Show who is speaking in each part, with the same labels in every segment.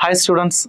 Speaker 1: Hi students,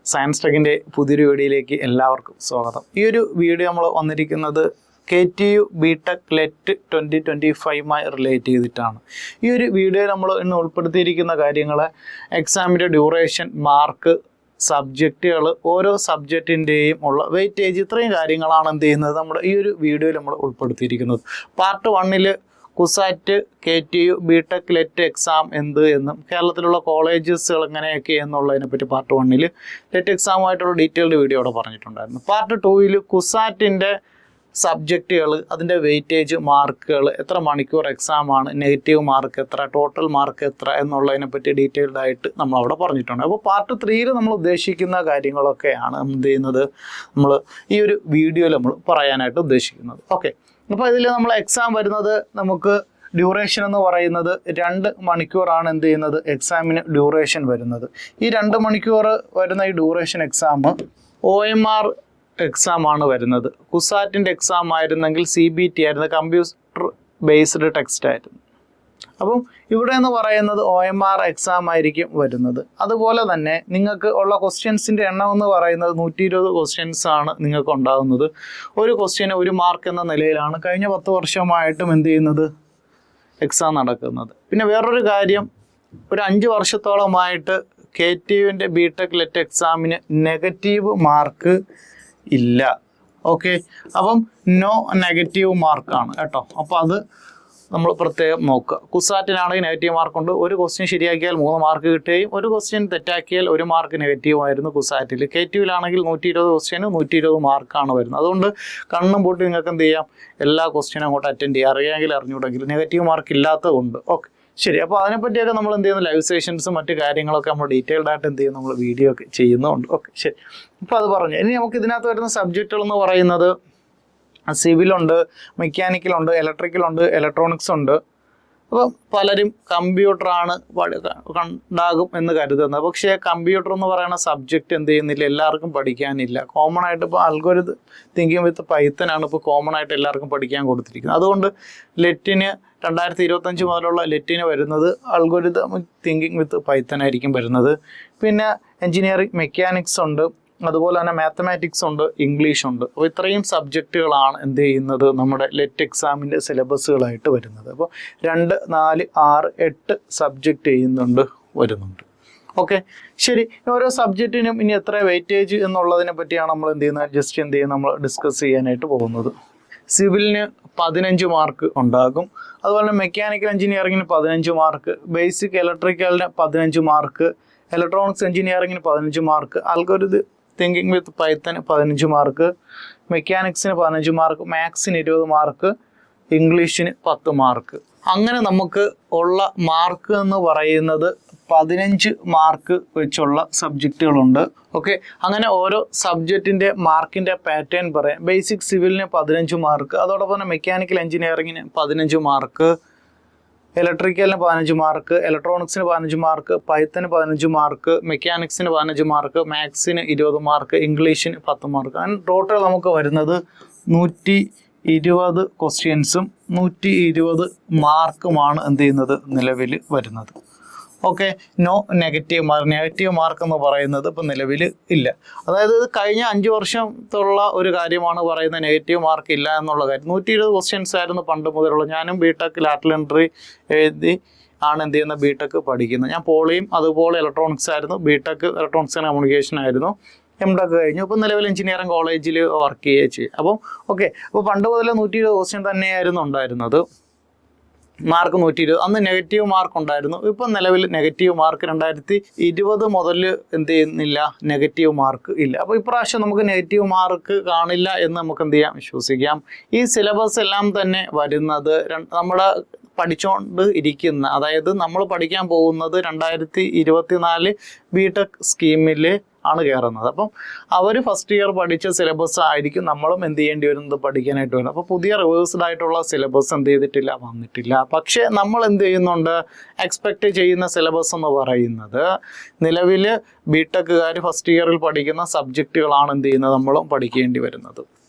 Speaker 1: science ടെക്കിൻ്റെ പുതിയൊരു വീഡിയോയിലേക്ക് എല്ലാവർക്കും സ്വാഗതം. ഈ ഒരു വീഡിയോ നമ്മൾ വന്നിരിക്കുന്നത് KTU BTech LET 2025 റിലേറ്റ് ചെയ്തിട്ടാണ്. ഈ ഒരു വീഡിയോയിൽ നമ്മൾ ഇന്ന് ഉൾപ്പെടുത്തിയിരിക്കുന്ന കാര്യങ്ങൾ എക്സാമിൻ്റെ ഡ്യൂറേഷൻ, മാർക്ക്, സബ്ജക്റ്റുകൾ, ഓരോ സബ്ജക്റ്റിൻ്റെയും ഉള്ള വെയിറ്റേജ്, ഇത്രയും കാര്യങ്ങളാണ് എന്ത് ചെയ്യുന്നത് നമ്മുടെ ഈ ഒരു വീഡിയോയിൽ നമ്മൾ ഉൾപ്പെടുത്തിയിരിക്കുന്നത്. Part 1 CUSAT KTU BTech LET exam എന്ത് എന്നും കേരളത്തിലുള്ള കോളേജസുകൾ എങ്ങനെയൊക്കെ എന്നുള്ളതിനെ പറ്റി പാർട്ട് 1 ലെറ്റ് എക്സാമുമായിട്ടുള്ള ഡീറ്റെയിൽഡ് വീഡിയോ അവിടെ പറഞ്ഞിട്ടുണ്ടായിരുന്നു. പാർട്ട് 2 കുസാറ്റിൻ്റെ സബ്ജക്റ്റുകൾ, അതിൻ്റെ വെയിറ്റേജ്, മാർക്കുകൾ, എത്ര മണിക്കൂർ എക്സാമാണ്, നെഗറ്റീവ് മാർക്ക് എത്ര, ടോട്ടൽ മാർക്ക് എത്ര എന്നുള്ളതിനെ പറ്റി ഡീറ്റെയിൽഡ് ആയിട്ട് നമ്മൾ അവിടെ പറഞ്ഞിട്ടുണ്ട്. അപ്പോൾ പാർട്ട് 3 നമ്മൾ ഉദ്ദേശിക്കുന്ന കാര്യങ്ങളൊക്കെയാണ് എന്ത് ചെയ്യുന്നത്, നമ്മൾ ഈ ഒരു വീഡിയോയിൽ നമ്മൾ പറയാനായിട്ട് ഉദ്ദേശിക്കുന്നത്. ഓക്കെ, അപ്പോൾ ഇതിൽ നമ്മൾ എക്സാം വരുന്നത്, നമുക്ക് ഡ്യൂറേഷൻ എന്ന് പറയുന്നത് 2 മണിക്കൂറാണ് എന്ത് ചെയ്യുന്നത്, എക്സാമിന് ഡ്യൂറേഷൻ വരുന്നത്. ഈ 2 മണിക്കൂർ വരുന്ന ഈ ഡ്യൂറേഷൻ എക്സാം OMR എക്സാമാണ് വരുന്നത്. കുസാറ്റിൻ്റെ എക്സാം ആയിരുന്നെങ്കിൽ CBT ആയിരുന്നു, കമ്പ്യൂട്ടർ ബേസ്ഡ് ടെക്സ്റ്റ് ആയിരുന്നു. അപ്പം ഇവിടെ എന്ന് പറയുന്നത് OMR എക്സാം ആയിരിക്കും വരുന്നത്. അതുപോലെ തന്നെ നിങ്ങൾക്ക് ഉള്ള ക്വസ്റ്റ്യൻസിൻ്റെ എണ്ണം എന്ന് പറയുന്നത് 120 ക്വസ്റ്റ്യൻസ് ആണ് നിങ്ങൾക്ക് ഉണ്ടാകുന്നത്. ഒരു ക്വസ്റ്റ്യന് 1 മാർക്ക് എന്ന നിലയിലാണ് കഴിഞ്ഞ 10 വർഷമായിട്ടും എന്ത് ചെയ്യുന്നത്, എക്സാം നടക്കുന്നത്. പിന്നെ വേറൊരു കാര്യം, ഒരു 5 വർഷത്തോളമായിട്ട് KTUവിൻ്റെ BTech LET എക്സാമിന് നെഗറ്റീവ് മാർക്ക് ഇല്ല. ഓക്കെ, അപ്പം നോ നെഗറ്റീവ് മാർക്കാണ് കേട്ടോ. അപ്പോൾ അത് നമ്മൾ പ്രത്യേകം നോക്കുക. കുസാറ്റിനാണെങ്കിൽ നെഗറ്റീവ് മാർക്കുണ്ട്. ഒരു ക്വസ്റ്റ്യൻ ശരിയാക്കിയാൽ 3 മാർക്ക് കിട്ടുകയും ഒരു ക്വസ്റ്റ്യൻ തെറ്റാക്കിയാൽ 1 മാർക്ക് നെഗറ്റീവ് ആയിരുന്നു കുസാറ്റിൽ. KTUവിലാണെങ്കിൽ 120 ക്വസ്റ്റ്യന് 120 മാർക്കാണ് വരുന്നത്. അതുകൊണ്ട് കണ്ണും പൂട്ടി നിങ്ങൾക്ക് എന്ത് ചെയ്യാം, എല്ലാ ക്വസ്റ്റ്യനും അങ്ങോട്ട് അറ്റൻഡ് ചെയ്യാം, അറിയാമെങ്കിൽ അറിഞ്ഞുകൂടെങ്കിൽ. നെഗറ്റീവ് മാർക്ക് ഇല്ലാത്തതുകൊണ്ട്. ഓക്കെ, ശരി. അപ്പോൾ അതിനെപ്പറ്റിയൊക്കെ നമ്മൾ എന്ത് ചെയ്യുന്നു, ലൈവ് സെഷൻസും മറ്റു കാര്യങ്ങളൊക്കെ നമ്മൾ ഡീറ്റെയിൽഡ് ആയിട്ട് എന്ത് ചെയ്യുന്നു, നമ്മൾ വീഡിയോ ഒക്കെ ചെയ്യുന്നുണ്ട്. ഓക്കെ, ശരി. അപ്പോൾ അത് പറഞ്ഞു. ഇനി നമുക്ക് ഇതിനകത്ത് വരുന്ന സബ്ജക്റ്റുകൾ എന്ന് പറയുന്നത് സിവിലുണ്ട്, മെക്കാനിക്കലുണ്ട്, ഇലക്ട്രിക്കലുണ്ട്, ഇലക്ട്രോണിക്സ് ഉണ്ട്. അപ്പം പലരും കമ്പ്യൂട്ടറാണ് ഉണ്ടാകും എന്ന് കരുതുന്നത്. പക്ഷേ കമ്പ്യൂട്ടർ എന്ന് പറയുന്ന സബ്ജക്റ്റ് എന്ത് ചെയ്യുന്നില്ല, എല്ലാവർക്കും പഠിക്കാനില്ല. കോമൺ ആയിട്ട് ഇപ്പോൾ അൽഗോരിതം തിങ്കിങ് വിത്ത് പൈത്തനാണ് ഇപ്പോൾ കോമൺ ആയിട്ട് എല്ലാവർക്കും പഠിക്കാൻ കൊടുത്തിരിക്കുന്നത്. അതുകൊണ്ട് ലെറ്റിന് 2025 മുതലുള്ള ലെറ്റിന് വരുന്നത് അൽഗോരിതം തിങ്കിങ് വിത്ത് പൈത്തൻ ആയിരിക്കും വരുന്നത്. പിന്നെ എൻജിനീയറിംഗ്, മെക്കാനിക്സ് ഉണ്ട്, അതുപോലെ തന്നെ മാത്തമാറ്റിക്സ് ഉണ്ട്, ഇംഗ്ലീഷ് ഉണ്ട്. അപ്പോൾ ഇത്രയും സബ്ജക്റ്റുകളാണ് എന്ത് ചെയ്യുന്നത്, നമ്മുടെ ലെറ്റ് എക്സാമിൻ്റെ സിലബസുകളായിട്ട് വരുന്നത്. അപ്പോൾ 2, 4, 6, 8 സബ്ജക്റ്റ് വരുന്നുണ്ട്. ഓക്കെ, ശരി. ഓരോ സബ്ജക്റ്റിനും ഇനി എത്ര വെയിറ്റേജ് എന്നുള്ളതിനെ പറ്റിയാണ് നമ്മൾ എന്ത് ചെയ്യുന്നത്, ജസ്റ്റ് എന്ത് ചെയ്യുന്നത്, നമ്മൾ ഡിസ്കസ് ചെയ്യാനായിട്ട് പോകുന്നത്. സിവിലിന് 15 മാർക്ക് ഉണ്ടാകും. അതുപോലെ മെക്കാനിക്കൽ എഞ്ചിനീയറിങ്ങിന് 15 മാർക്ക്, ബേസിക് ഇലക്ട്രിക്കലിന് 15 മാർക്ക്, ഇലക്ട്രോണിക്സ് എഞ്ചിനീയറിങ്ങിന് 15 മാർക്ക്, അൽഗോരിതം തിങ്കിങ് വിത്ത് പൈത്തന് 15 മാർക്ക്, മെക്കാനിക്സിന് 15 മാർക്ക്, മാത്സിന് 20 മാർക്ക്, ഇംഗ്ലീഷിന് 10 മാർക്ക്. അങ്ങനെ നമുക്ക് ഉള്ള മാർക്ക് എന്ന് പറയുന്നത് 15 മാർക്ക് വെച്ചുള്ള സബ്ജക്റ്റുകളുണ്ട്. ഓക്കെ, അങ്ങനെ ഓരോ സബ്ജക്റ്റിൻ്റെ മാർക്കിൻ്റെ പാറ്റേൺ പറയാം. ബേസിക് സിവിലിന് 15 മാർക്ക്, അതോടൊപ്പം തന്നെ മെക്കാനിക്കൽ എഞ്ചിനീയറിങ്ങിന് 15 മാർക്ക്, ഇലക്ട്രിക്കലിന് 15 മാർക്ക്, ഇലക്ട്രോണിക്സിന് 15 മാർക്ക്, പൈത്തന് 15 മാർക്ക്, മെക്കാനിക്സിന് 15 മാർക്ക്, മാത്സിന് 20 മാർക്ക്, ഇംഗ്ലീഷിന് 10 മാർക്ക്. അങ്ങനെ ടോട്ടൽ നമുക്ക് വരുന്നത് 120 ക്വസ്റ്റ്യൻസും 120 മാർക്കുമാണ് എന്ത് ചെയ്യുന്നത്, നിലവിൽ വരുന്നത്. ഓക്കെ, നോ നെഗറ്റീവ് മാർക്ക് എന്ന് പറയുന്നത് ഇപ്പം നിലവിൽ ഇല്ല. അതായത് ഇത് കഴിഞ്ഞ 5 വർഷത്തുള്ള ഒരു കാര്യമാണ് പറയുന്നത്, നെഗറ്റീവ് മാർക്ക് ഇല്ല എന്നുള്ള കാര്യം. 120 ക്വസ്റ്റ്യൻസ് ആയിരുന്നു പണ്ട് മുതലുള്ള. ഞാനും BTech ലാറ്ററൽ എൻട്രി എഴുതി ആണ് എന്ത് ചെയ്യുന്ന BTech പഠിക്കുന്നത്. ഞാൻ പോളിയും അതുപോലെ ഇലക്ട്രോണിക്സ് ആയിരുന്നു. BTech ഇലക്ട്രോണിക്സ് ആൻഡ് കമ്മ്യൂണിക്കേഷൻ ആയിരുന്നു. MTech കഴിഞ്ഞു. ഇപ്പോൾ നിലവിൽ എഞ്ചിനീയറിംഗ് കോളേജിൽ വർക്ക് ചെയ്യുകയും ചെയ്യും. അപ്പം ഓക്കെ, അപ്പോൾ പണ്ട് മുതലേ 120 ക്വസ്റ്റ്യൻ തന്നെയായിരുന്നു ഉണ്ടായിരുന്നത്. മാർക്ക് 120. അന്ന് നെഗറ്റീവ് മാർക്ക് ഉണ്ടായിരുന്നു. ഇപ്പം നിലവിൽ നെഗറ്റീവ് മാർക്ക് 2020 മുതൽ എന്ത് ചെയ്യുന്നില്ല, നെഗറ്റീവ് മാർക്ക് ഇല്ല. അപ്പോൾ ഇപ്രാവശ്യം നമുക്ക് നെഗറ്റീവ് മാർക്ക് കാണില്ല എന്ന് നമുക്ക് എന്ത് ചെയ്യാം, വിശ്വസിക്കാം. ഈ സിലബസ് എല്ലാം തന്നെ വരുന്നത് നമ്മുടെ പഠിച്ചുകൊണ്ട് ഇരിക്കുന്ന, അതായത് നമ്മൾ പഠിക്കാൻ പോകുന്നത് 2024 BTech സ്കീമിൽ ആണ് കയറുന്നത്. അപ്പം അവർ ഫസ്റ്റ് ഇയർ പഠിച്ച സിലബസ് ആയിരിക്കും നമ്മളും എന്ത് ചെയ്യേണ്ടി വരുന്നത്, പഠിക്കാനായിട്ട് വരുന്നത്. അപ്പോൾ പുതിയ റിവേഴ്സ്ഡ് ആയിട്ടുള്ള സിലബസ് എന്ത് ചെയ്തിട്ടില്ല, വന്നിട്ടില്ല. പക്ഷേ നമ്മൾ എന്ത് ചെയ്യുന്നുണ്ട്, എക്സ്പെക്റ്റ് ചെയ്യുന്ന സിലബസ് എന്ന് പറയുന്നത് നിലവിൽ BTechകാർ ഫസ്റ്റ് ഇയറിൽ പഠിക്കുന്ന സബ്ജക്റ്റുകളാണ് എന്ത് ചെയ്യുന്നത്, നമ്മളും പഠിക്കേണ്ടി വരുന്നത്.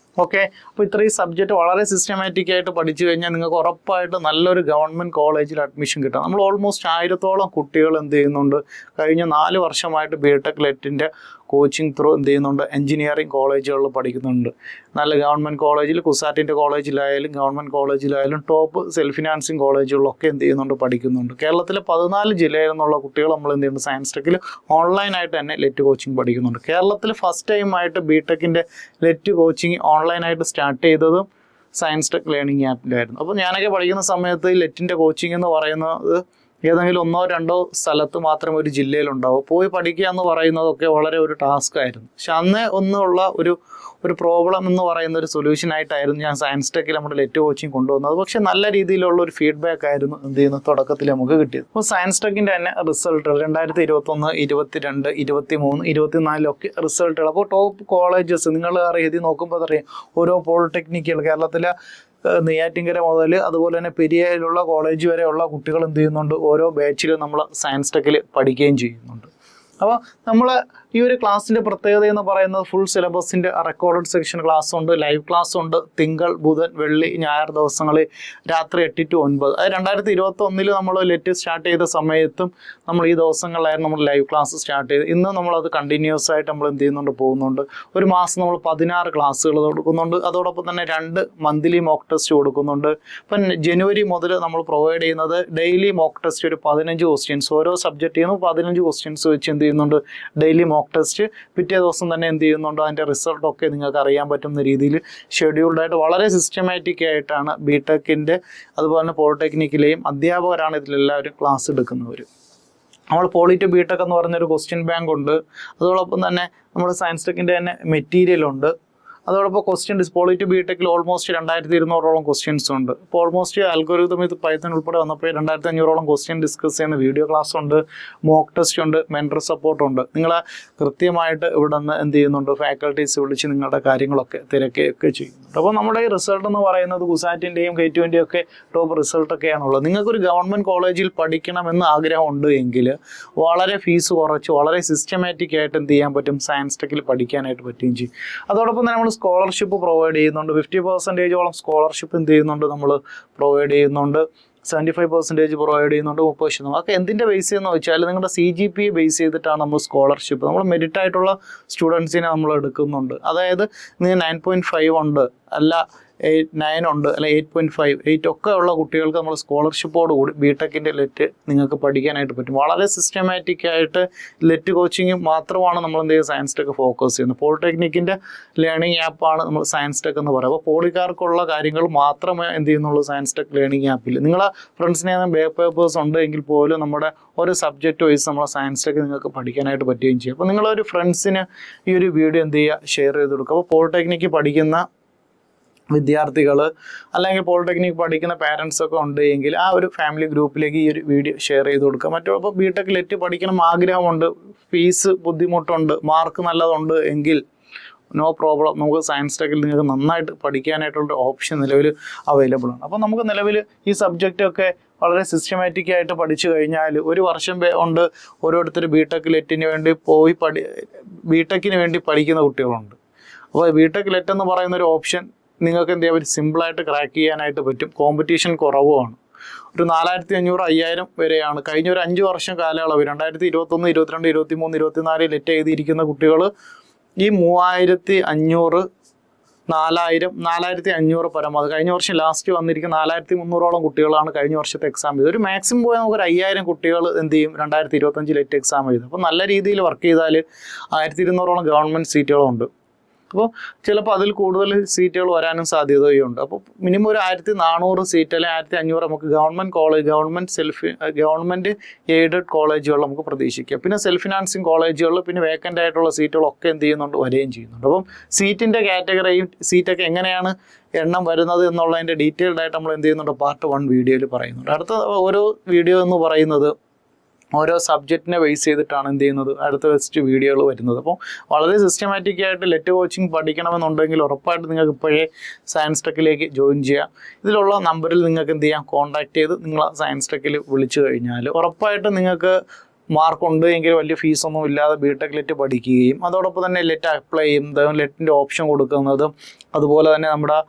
Speaker 1: ഓക്കെ, അപ്പോൾ ഇത്രയും സബ്ജക്റ്റ് വളരെ സിസ്റ്റമാറ്റിക് ആയിട്ട് പഠിച്ചു കഴിഞ്ഞാൽ നിങ്ങൾക്ക് ഉറപ്പായിട്ട് നല്ലൊരു ഗവൺമെൻറ് കോളേജിൽ അഡ്മിഷൻ കിട്ടും. നമ്മൾ ഓൾമോസ്റ്റ് 1000-ഓളം കുട്ടികൾ എന്ത് ചെയ്യുന്നുണ്ട്, കഴിഞ്ഞ 4 വർഷമായിട്ട് ബിടെക് ലെറ്റിൻ്റെ കോച്ചിങ് ത്രൂ എന്ത് ചെയ്യുന്നുണ്ട്, എഞ്ചിനീയറിംഗ് കോളേജുകളിൽ പഠിക്കുന്നുണ്ട്. നല്ല ഗവൺമെൻറ് കോളേജിൽ, കുസാറ്റിൻ്റെ കോളേജിലായാലും ഗവൺമെൻറ് കോളേജിലായാലും ടോപ്പ് സെൽഫ് ഫിനാൻസിങ് കോളേജുകളിലൊക്കെ എന്ത് ചെയ്യുന്നുണ്ട്, പഠിക്കുന്നുണ്ട്. കേരളത്തിലെ 14 ജില്ലയിൽ നിന്നുള്ള കുട്ടികൾ നമ്മൾ എന്ത് ചെയ്യുന്നുണ്ട്, സയൻസ് ടെക്കിൽ ഓൺലൈനായിട്ട് തന്നെ ലെറ്റ് കോച്ചിങ് പഠിക്കുന്നുണ്ട്. കേരളത്തിൽ ഫസ്റ്റ് ടൈമായിട്ട് ബിടെക്കിൻ്റെ ലെറ്റ് കോച്ചിങ് ഓൺലൈനായിട്ട് സ്റ്റാർട്ട് ചെയ്തതും സയൻസ് ടെക് ലേണിംഗ് ആപ്പിലായിരുന്നു. അപ്പോൾ ഞാനൊക്കെ പഠിക്കുന്ന സമയത്ത് ലെറ്റിൻ്റെ കോച്ചിങ് എന്ന് പറയുന്നത് ഏതെങ്കിലും 1-2 സ്ഥലത്ത് മാത്രമേ ഒരു ജില്ലയിലുണ്ടാവും. പോയി പഠിക്കുക എന്ന് പറയുന്നതൊക്കെ വളരെ ഒരു ടാസ്ക് ആയിരുന്നു. പക്ഷെ അന്ന് ഒന്നുള്ള ഒരു പ്രോബ്ലം എന്ന് പറയുന്ന ഒരു സൊല്യൂഷനായിട്ടായിരുന്നു ഞാൻ സയൻസ് ടെക്കിൽ നമ്മുടെ ലെറ്റ് കോച്ചിങ് കൊണ്ടുവന്നത്. പക്ഷെ നല്ല രീതിയിലുള്ള ഒരു ഫീഡ്ബാക്ക് ആയിരുന്നു എന്ത് ചെയ്യുന്നത്, തുടക്കത്തിൽ നമുക്ക് കിട്ടിയത്. അപ്പോൾ സയൻസ് ടെക്കിൻ്റെ തന്നെ റിസൾട്ട് 2021, 22, 23, 24 റിസൾട്ടുകൾ. അപ്പോൾ ടോപ്പ് കോളേജസ് നിങ്ങൾ എഴുതി നോക്കുമ്പോൾ അറിയാം, ഓരോ പോളിടെക്നിക്കുകൾ കേരളത്തിലെ നെയ്യാറ്റിൻകര മുതൽ അതുപോലെ തന്നെ പെരിയയിലുള്ള കോളേജ് വരെയുള്ള കുട്ടികൾ എന്ത് ചെയ്യുന്നുണ്ട്, ഓരോ ബാച്ചിൽ നമ്മൾ സയൻസ് ടെക്കിൽ പഠിക്കുകയും ചെയ്യുന്നുണ്ട്. അപ്പോൾ നമ്മൾ ഈ ഒരു ക്ലാസ്സിൻ്റെ പ്രത്യേകത എന്ന് പറയുന്നത് ഫുൾ സിലബസിൻ്റെ റെക്കോർഡഡ് സെക്ഷൻ ക്ലാസ് ഉണ്ട്, ലൈവ് ക്ലാസ് ഉണ്ട്. തിങ്കൾ, ബുധൻ, വെള്ളി, ഞായർ ദിവസങ്ങളിൽ രാത്രി 8 to 9. അത് 2021 നമ്മൾ ലെറ്റ് സ്റ്റാർട്ട് ചെയ്ത സമയത്തും നമ്മൾ ഈ ദിവസങ്ങളിലായിരുന്നു നമ്മൾ ലൈവ് ക്ലാസ് സ്റ്റാർട്ട് ചെയ്ത്. ഇന്ന് നമ്മളത് കണ്ടിന്യൂസ് ആയിട്ട് നമ്മൾ എന്ത് ചെയ്യുന്നുണ്ട്, പോകുന്നുണ്ട്. ഒരു മാസം നമ്മൾ 16 ക്ലാസ്സുകൾ കൊടുക്കുന്നുണ്ട്. അതോടൊപ്പം തന്നെ 2 മന്ത്ലി മോക്ക് ടെസ്റ്റ് കൊടുക്കുന്നുണ്ട്. ഇപ്പം ജനുവരി മുതൽ നമ്മൾ പ്രൊവൈഡ് ചെയ്യുന്നത് ഡെയിലി മോക്ക് ടെസ്റ്റ്, ഒരു 15 ക്വസ്റ്റ്യൻസ് ഓരോ സബ്ജക്റ്റ് ചെയ്യുന്നു. 15 ക്വസ്റ്റ്യൻസ് വെച്ച് എന്ത് ചെയ്യുന്നുണ്ട്, ഡെയിലി മോക്ക് ടെസ്റ്റ്. പിറ്റേ ദിവസം തന്നെ എന്ത് ചെയ്യുന്നുണ്ടോ, അതിൻ്റെ റിസൾട്ടൊക്കെ നിങ്ങൾക്ക് അറിയാൻ പറ്റുന്ന രീതിയിൽ ഷെഡ്യൂൾഡായിട്ട് വളരെ സിസ്റ്റമാറ്റിക് ആയിട്ടാണ് ബിടെക്കിൻ്റെ അതുപോലെ തന്നെ പോളിടെക്നിക്കിലെയും അധ്യാപകരാണ് ഇതിലെല്ലാവരും ക്ലാസ് എടുക്കുന്നവർ. നമ്മൾ പോളി ടു ബിടെക് എന്ന് പറഞ്ഞൊരു ക്വസ്റ്റ്യൻ ബാങ്ക് ഉണ്ട്. അതോടൊപ്പം തന്നെ നമ്മൾ സയൻസ് ടെക്കിൻ്റെ തന്നെ മെറ്റീരിയലുണ്ട്. അതോടൊപ്പം ക്വസ്റ്റ്യൻ പോളി ടു ബിടെക്കിൽ ഓൾമോസ്റ്റ് 2200-ഓളം ക്വസ്റ്റ്യൻസ് ഉണ്ട്. ഇപ്പോൾ ഓൾമോസ്റ്റ് അൽഗോരിതം ഇത് പൈത്തൺ ഉൾപ്പെടെ വന്നപ്പോൾ 2500-ഓളം ക്വസ്റ്റ്യൻ ഡിസ്കസ് ചെയ്യുന്ന വീഡിയോ ക്ലാസ് ഉണ്ട്, മോക്ക് ടെസ്റ്റ് ഉണ്ട്, മെൻറ്റർ സപ്പോർട്ട് ഉണ്ട്. നിങ്ങൾ കൃത്യമായിട്ട് ഇവിടെ നിന്ന് എന്ത് ചെയ്യുന്നുണ്ട്, ഫാക്കൽറ്റീസ് വിളിച്ച് നിങ്ങളുടെ കാര്യങ്ങളൊക്കെ തിരക്കുകയൊക്കെ ചെയ്യുന്നുണ്ട്. അപ്പോൾ നമ്മുടെ ഈ റിസൾട്ട് എന്ന് പറയുന്നത് കുസാറ്റിൻ്റെയും K2ൻ്റെയും ഒക്കെ ടോപ്പ് റിസൾട്ടൊക്കെയാണുള്ളത്. നിങ്ങൾക്കൊരു ഗവൺമെൻറ് കോളേജിൽ പഠിക്കണമെന്ന് ആഗ്രഹമുണ്ട് എങ്കിൽ വളരെ ഫീസ് കുറച്ച് വളരെ സിസ്റ്റമാറ്റിക് ആയിട്ട് എന്ത് ചെയ്യാൻ പറ്റും, സയൻസ് ടെക്കിൽ പഠിക്കാനായിട്ട് പറ്റുകയും ചെയ്യും. അതോടൊപ്പം തന്നെ നമ്മൾ സ്കോളർഷിപ്പ് പ്രൊവൈഡ് ചെയ്യുന്നുണ്ട്. 50%-ഓളം സ്കോളർഷിപ്പ് എന്ത് ചെയ്യുന്നുണ്ട്, നമ്മൾ പ്രൊവൈഡ് ചെയ്യുന്നുണ്ട്. 75% പ്രൊവൈഡ് ചെയ്യുന്നുണ്ട്. 30%. അതൊക്കെ എന്തിൻ്റെ ബേസ് എന്ന് വെച്ചാൽ നിങ്ങളുടെ CGPA ബേസ് ചെയ്തിട്ടാണ് നമ്മൾ സ്കോളർഷിപ്പ്, നമ്മൾ മെരിറ്റ് ആയിട്ടുള്ള സ്റ്റുഡൻസിനെ നമ്മൾ എടുക്കുന്നുണ്ട്. അതായത് നിങ്ങൾ 9.5 ഉണ്ട്, അല്ല 9 ഉണ്ട്, അല്ല 8.5, 8 ഒക്കെ ഉള്ള കുട്ടികൾക്ക് നമ്മൾ സ്കോളർഷിപ്പോട് കൂടി ബിടെക്കിൻ്റെ ലെറ്റ് നിങ്ങൾക്ക് പഠിക്കാനായിട്ട് പറ്റും. വളരെ സിസ്റ്റമാറ്റിക് ആയിട്ട് ലെറ്റ് കോച്ചിങ് മാത്രമാണ് നമ്മൾ എന്ത് ചെയ്യുക, സയൻസ് ടെക്ക് ഫോക്കസ് ചെയ്യുന്നത്. പോളിടെക്നിക്കിൻ്റെ ലേണിംഗ് ആപ്പാണ് നമ്മൾ സയൻസ് ടെക്ക് എന്ന് പറയുക. അപ്പോൾ പോളിക്കാർക്കുള്ള കാര്യങ്ങൾ മാത്രമേ എന്ത് ചെയ്യുന്നുള്ളൂ, സയൻസ് ടെക്ക് ലേണിംഗ് ആപ്പിൽ. നിങ്ങളെ ഫ്രണ്ട്സിനെ ബാക്ക് പേപ്പേഴ്സ് ഉണ്ട് എങ്കിൽ പോലും നമ്മുടെ ഒരു സബ്ജക്റ്റ് വൈസ് നമ്മളെ സയൻസ് ടെക്ക് നിങ്ങൾക്ക് പഠിക്കാനായിട്ട് പറ്റുകയും ചെയ്യും. അപ്പോൾ നിങ്ങളൊരു ഫ്രണ്ട്സിന് ഈ ഒരു വീഡിയോ എന്ത് ചെയ്യുക, ഷെയർ ചെയ്ത് കൊടുക്കുക. അപ്പോൾ പോളിടെക്നിക്ക് പഠിക്കുന്ന വിദ്യാർത്ഥികൾ അല്ലെങ്കിൽ പോളിടെക്നിക് പഠിക്കുന്ന പാരൻസ് ഒക്കെ ഉണ്ട് എങ്കിൽ ആ ഒരു ഫാമിലി ഗ്രൂപ്പിലേക്ക് ഈ ഒരു വീഡിയോ ഷെയർ ചെയ്ത് കൊടുക്കുക. മറ്റപ്പോൾ ബിടെക് ലെറ്റ് പഠിക്കണം ആഗ്രഹമുണ്ട്, ഫീസ് ബുദ്ധിമുട്ടുണ്ട്, മാർക്ക് നല്ലതുണ്ട് എങ്കിൽ നോ പ്രോബ്ലം, നമുക്ക് സയൻസ് ടെക്കിൽ നിങ്ങൾക്ക് നന്നായിട്ട് പഠിക്കാനായിട്ടുള്ള ഓപ്ഷൻ നിലവിൽ അവൈലബിൾ ആണ്. അപ്പോൾ നമുക്ക് നിലവിൽ ഈ സബ്ജക്റ്റൊക്കെ വളരെ സിസ്റ്റമാറ്റിക് ആയിട്ട് പഠിച്ചു കഴിഞ്ഞാൽ ഒരു വർഷം കൊണ്ട് ഓരോരുത്തർ ബിടെക് ലെറ്റിന് വേണ്ടി പോയി ബിടെക്കിന് വേണ്ടി പഠിക്കുന്ന കുട്ടികളുണ്ട്. അപ്പോൾ ബിടെക് ലെറ്റ് എന്ന് പറയുന്ന ഒരു ഓപ്ഷൻ നിങ്ങൾക്ക് എന്ത് ചെയ്യാൻ പറ്റും, സിമ്പിളായിട്ട് ക്രാക്ക് ചെയ്യാനായിട്ട് പറ്റും. കോമ്പറ്റീഷൻ കുറവുമാണ്. ഒരു 4500, 5000 വരെയാണ്. കഴിഞ്ഞ ഒരു 5 വർഷം കാലയളവ് 2021, 22, 23, 24 ലെറ്റ് എഴുതിയിരിക്കുന്ന കുട്ടികൾ ഈ 3500, 4000, 4500 പരമാവധി. കഴിഞ്ഞ വർഷം ലാസ്റ്റ് വന്നിരിക്കുന്ന 4300-ഓളം കുട്ടികളാണ് കഴിഞ്ഞ വർഷത്തെ എക്സാം ചെയ്തത്. ഒരു മാക്സിമം പോയാൽ നമുക്കൊരു 5000 കുട്ടികൾ എന്ത് ചെയ്യും 2025 ലെറ്റ് എക്സാം ചെയ്തു. അപ്പോൾ നല്ല രീതിയിൽ വർക്ക് ചെയ്താൽ 1200-ഓളം ഗവൺമെൻറ് സീറ്റുകളുണ്ട്. അപ്പോൾ ചിലപ്പോൾ അതിൽ കൂടുതൽ സീറ്റുകൾ വരാനും സാധ്യതയുണ്ട്. അപ്പോൾ മിനിമം ഒരു 1400 സീറ്റ് അല്ലെങ്കിൽ 1500 നമുക്ക് ഗവൺമെൻറ് എയ്ഡഡ് കോളേജുകൾ നമുക്ക് പ്രതീക്ഷിക്കാം. പിന്നെ സെൽഫ് ഫിനാൻസിങ് കോളേജുകളിൽ പിന്നെ വേക്കൻ്റ് ആയിട്ടുള്ള സീറ്റുകളൊക്കെ എന്ത് ചെയ്യുന്നുണ്ട്, വരികയും ചെയ്യുന്നുണ്ട്. അപ്പം സീറ്റിൻ്റെ കാറ്റഗറിയും സീറ്റൊക്കെ എങ്ങനെയാണ് എണ്ണം വരുന്നത് എന്നുള്ളതിൻ്റെ ഡീറ്റെയിൽഡ് ആയിട്ട് നമ്മൾ എന്ത് ചെയ്യുന്നുണ്ട്, പാർട്ട് 1 വീഡിയോയിൽ പറയുന്നുണ്ട്. അടുത്ത ഓരോ വീഡിയോ എന്ന് പറയുന്നത് ഓരോ സബ്ജക്റ്റിനെ ബേസ് ചെയ്തിട്ടാണ് എന്ത് ചെയ്യുന്നത്, അടുത്ത വെസ്റ്റ് വീഡിയോകൾ വരുന്നത്. അപ്പോൾ വളരെ സിസ്റ്റമാറ്റിക് ആയിട്ട് ലെറ്റ് കോച്ചിങ് പഠിക്കണമെന്നുണ്ടെങ്കിൽ ഉറപ്പായിട്ട് നിങ്ങൾക്ക് ഇപ്പോഴേ സയൻസ് ടെക്കിലേക്ക് ജോയിൻ ചെയ്യാം. ഇതിലുള്ള നമ്പറിൽ നിങ്ങൾക്ക് എന്ത് ചെയ്യാം, കോൺടാക്ട് ചെയ്ത് നിങ്ങൾ സയൻസ് ടെക്കിൽ വിളിച്ചു കഴിഞ്ഞാൽ ഉറപ്പായിട്ട് നിങ്ങൾക്ക് മാർക്കുണ്ട് എങ്കിൽ വലിയ ഫീസൊന്നും ഇല്ലാതെ ബിടെക് ലെറ്റ് പഠിക്കുകയും അതോടൊപ്പം തന്നെ ലെറ്റ് അപ്ലൈ ചെയ്യുന്നതും ലെറ്റിൻ്റെ ഓപ്ഷൻ കൊടുക്കുന്നതും അതുപോലെ തന്നെ നമ്മുടെ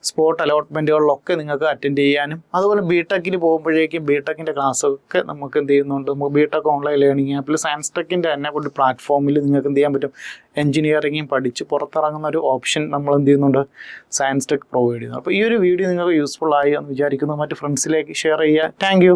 Speaker 1: സ്പോട്ട് അലോട്ട്മെൻറ്റുകളിലൊക്കെ നിങ്ങൾക്ക് അറ്റൻഡ് ചെയ്യാനും അതുപോലെ ബിടെക്കിന് പോകുമ്പോഴേക്കും ബിടെക്കിൻ്റെ ക്ലാസ്സൊക്കെ നമുക്ക് എന്ത് ചെയ്യുന്നുണ്ട്, ബിടെക് ഓൺലൈൻ ലേണിംഗ് ആപ്പിൽ സയൻസ് ടെക്കിൻ്റെ തന്നെ ഒരു പ്ലാറ്റ്ഫോമിൽ നിങ്ങൾക്ക് എന്ത് ചെയ്യാൻ പറ്റും, എഞ്ചിനീയറിംഗും പഠിച്ച് പുറത്തിറങ്ങുന്ന ഒരു ഓപ്ഷൻ നമ്മൾ എന്ത് ചെയ്യുന്നുണ്ട്, സയൻസ് ടെക് പ്രൊവൈഡ് ചെയ്യുന്നു. അപ്പോൾ ഈ ഒരു വീഡിയോ നിങ്ങൾക്ക് യൂസ്ഫുൾ ആയി എന്ന് വിചാരിക്കുന്നു. മറ്റ് ഫ്രണ്ട്സിലേക്ക് ഷെയർ ചെയ്യുക. താങ്ക്